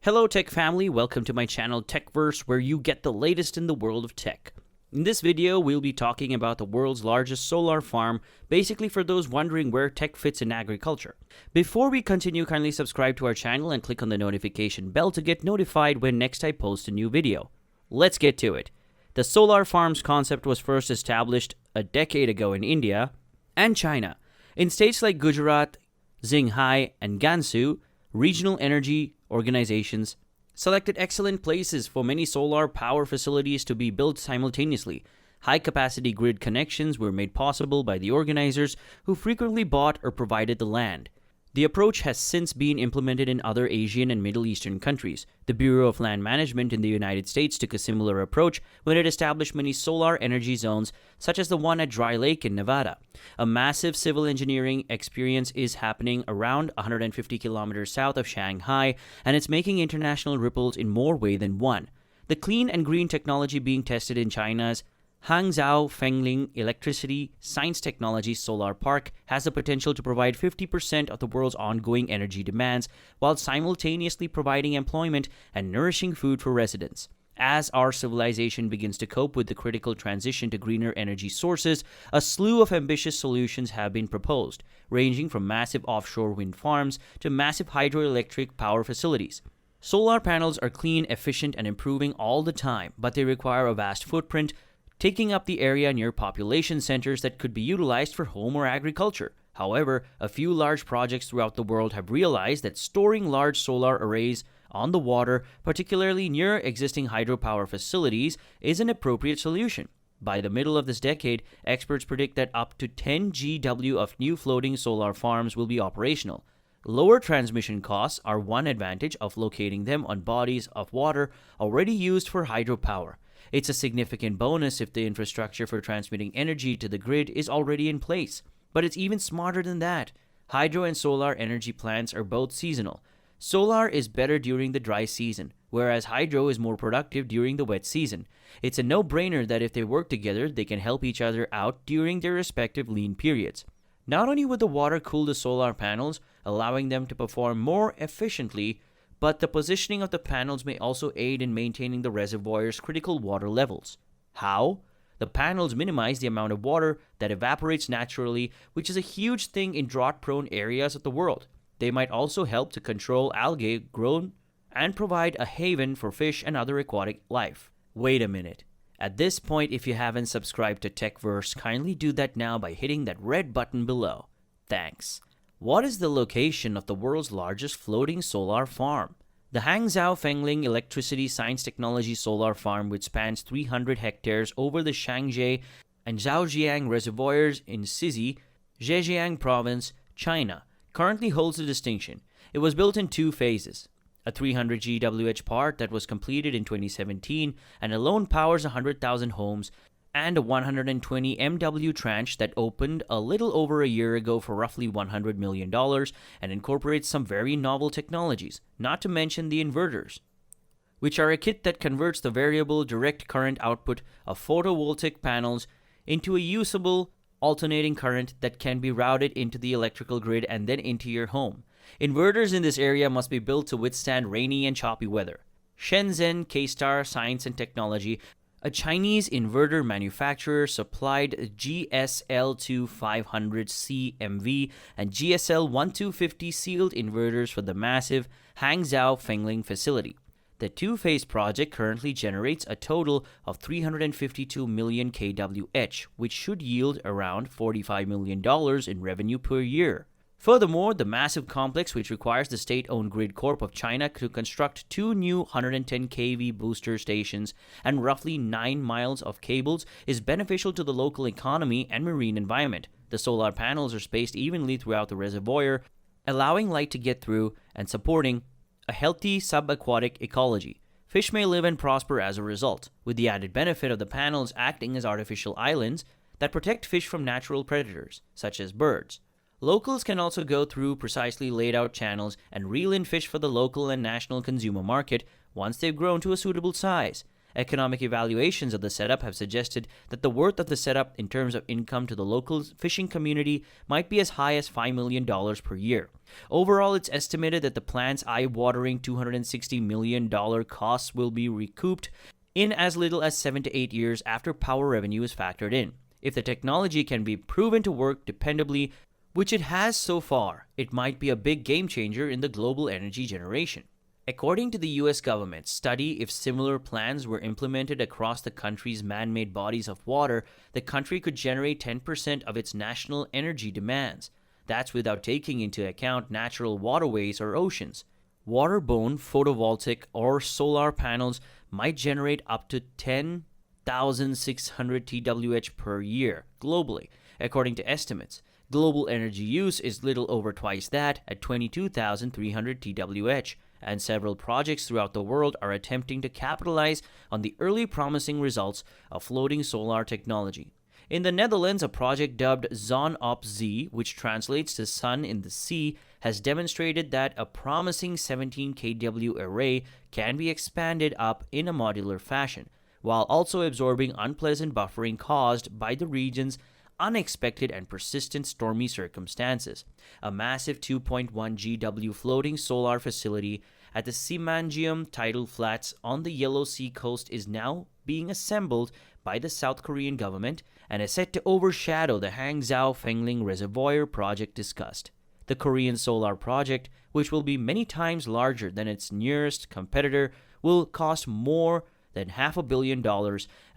Hello tech family, welcome to my channel Techverse, where you get the latest in the world of tech. In this video, we'll be talking about the world's largest solar farm, basically for those wondering where tech fits in agriculture. Before we continue, kindly subscribe to our channel and click on the notification bell to get notified when next I post a new video. Let's get to it. The solar farm's concept was first established a decade ago in India and China. In states like Gujarat, Qinghai, and Gansu, regional energy organizations selected excellent places for many solar power facilities to be built simultaneously. High-capacity grid connections were made possible by the organizers who frequently bought or provided the land. The approach has since been implemented in other Asian and Middle Eastern countries. The Bureau of Land Management in the United States took a similar approach when it established many solar energy zones, such as the one at Dry Lake in Nevada. A massive civil engineering experience is happening around 150 kilometers south of Shanghai, and it's making international ripples in more ways than one. The clean and green technology being tested in China's Hangzhou Fengling Electricity Science Technology Solar Park has the potential to provide 50% of the world's ongoing energy demands while simultaneously providing employment and nourishing food for residents. As our civilization begins to cope with the critical transition to greener energy sources, a slew of ambitious solutions have been proposed, ranging from massive offshore wind farms to massive hydroelectric power facilities. Solar panels are clean, efficient, and improving all the time, but they require a vast footprint, taking up the area near population centers that could be utilized for home or agriculture. However, a few large projects throughout the world have realized that storing large solar arrays on the water, particularly near existing hydropower facilities, is an appropriate solution. By the middle of this decade, experts predict that up to 10 GW of new floating solar farms will be operational. Lower transmission costs are one advantage of locating them on bodies of water already used for hydropower. It's a significant bonus if the infrastructure for transmitting energy to the grid is already in place. But it's even smarter than that. Hydro and solar energy plants are both seasonal. Solar is better during the dry season, whereas hydro is more productive during the wet season. It's a no-brainer that if they work together, they can help each other out during their respective lean periods. Not only would the water cool the solar panels, allowing them to perform more efficiently, but the positioning of the panels may also aid in maintaining the reservoir's critical water levels. How? The panels minimize the amount of water that evaporates naturally, which is a huge thing in drought-prone areas of the world. They might also help to control algae growth and provide a haven for fish and other aquatic life. Wait a minute. At this point, if you haven't subscribed to Techverse, kindly do that now by hitting that red button below. Thanks. What is the location of the world's largest floating solar farm? The Hangzhou Fengling Electricity Science Technology Solar Farm, which spans 300 hectares over the Shangji and Zhaojiang reservoirs in Sizi, Zhejiang Province, China, currently holds the distinction. It was built in two phases. A 300 GWh part that was completed in 2017 and alone powers 100,000 homes, and a 120 MW tranche that opened a little over a year ago for roughly $100 million and incorporates some very novel technologies, not to mention the inverters, which are a kit that converts the variable direct current output of photovoltaic panels into a usable alternating current that can be routed into the electrical grid and then into your home. Inverters in this area must be built to withstand rainy and choppy weather. Shenzhen K-Star Science and Technology, a Chinese inverter manufacturer, supplied GSL-2500C MV and GSL-1250 sealed inverters for the massive Hangzhou Fengling facility. The two-phase project currently generates a total of 352 million kWh, which should yield around $45 million in revenue per year. Furthermore, the massive complex, which requires the state-owned Grid Corp of China to construct two new 110 kV booster stations and roughly 9 miles of cables, is beneficial to the local economy and marine environment. The solar panels are spaced evenly throughout the reservoir, allowing light to get through and supporting a healthy subaquatic ecology. Fish may live and prosper as a result, with the added benefit of the panels acting as artificial islands that protect fish from natural predators, such as birds. Locals can also go through precisely laid out channels and reel in fish for the local and national consumer market once they've grown to a suitable size. Economic evaluations of the setup have suggested that the worth of the setup in terms of income to the local fishing community might be as high as $5 million per year. Overall, it's estimated that the plant's eye-watering $260 million costs will be recouped in as little as 7 to 8 years after power revenue is factored in. If the technology can be proven to work dependably, which it has so far, it might be a big game changer in the global energy generation. According to the US government's study, if similar plans were implemented across the country's man-made bodies of water, the country could generate 10% of its national energy demands. That's without taking into account natural waterways or oceans. Waterborne photovoltaic or solar panels might generate up to 10,600 TWh per year globally, according to estimates. Global energy use is little over twice that at 22,300 TWh, and several projects throughout the world are attempting to capitalize on the early promising results of floating solar technology. In the Netherlands, a project dubbed Zon op Zee, which translates to Sun in the Sea, has demonstrated that a promising 17 kW array can be expanded up in a modular fashion, while also absorbing unpleasant buffering caused by the region's unexpected and persistent stormy circumstances. A massive 2.1 GW floating solar facility at the Simanjium tidal flats on the Yellow Sea coast is now being assembled by the South Korean government and is set to overshadow the Hangzhou Fengling Reservoir project discussed. The Korean solar project, which will be many times larger than its nearest competitor, will cost more than $500 million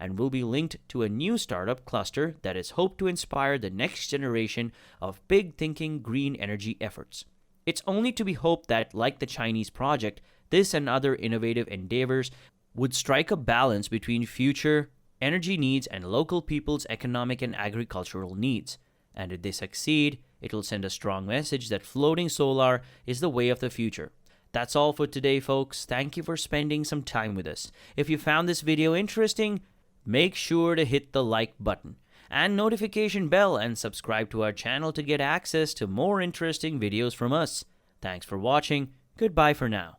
and will be linked to a new startup cluster that is hoped to inspire the next generation of big-thinking green energy efforts. It's only to be hoped that, like the Chinese project, this and other innovative endeavors would strike a balance between future energy needs and local people's economic and agricultural needs. And if they succeed, it will send a strong message that floating solar is the way of the future. That's all for today, folks. Thank you for spending some time with us. If you found this video interesting, make sure to hit the like button and notification bell and subscribe to our channel to get access to more interesting videos from us. Thanks for watching. Goodbye for now.